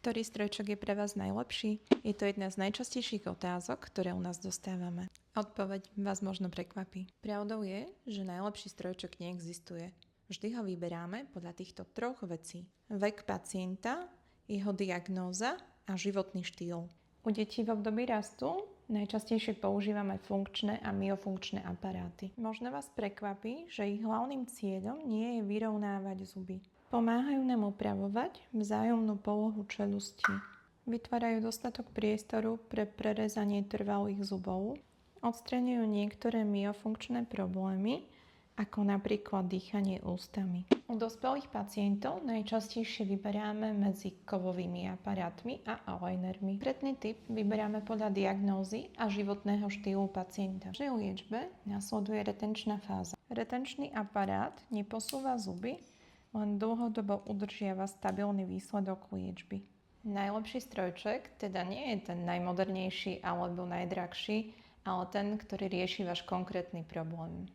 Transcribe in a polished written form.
Ktorý strojčok je pre vás najlepší? Je to jedna z najčastejších otázok, ktoré u nás dostávame. Odpoveď vás možno prekvapí. Pravdou je, že najlepší strojčok neexistuje. Vždy ho vyberáme podľa týchto troch vecí. Vek pacienta, jeho diagnóza a životný štýl. U detí v období rastu najčastejšie používame funkčné a myofunkčné aparáty. Možno vás prekvapí, že ich hlavným cieľom nie je vyrovnávať zuby. Pomáhajú nám upravovať vzájomnú polohu čelusti. Vytvárajú dostatok priestoru pre prerezanie trvalých zubov. Odstraňujú niektoré myofunkčné problémy, ako napríklad dýchanie ústami. U dospelých pacientov najčastejšie vyberáme medzi kovovými aparátmi a alignermi. Predný typ vyberáme podľa diagnózy a životného štýlu pacienta. Pri liečbe nasleduje retenčná fáza. Retenčný aparát neposúva zuby, len dlhodobo udržiava stabilný výsledok liečby. Najlepší strojček teda nie je ten najmodernejší alebo najdrahší, ale ten, ktorý rieši váš konkrétny problém.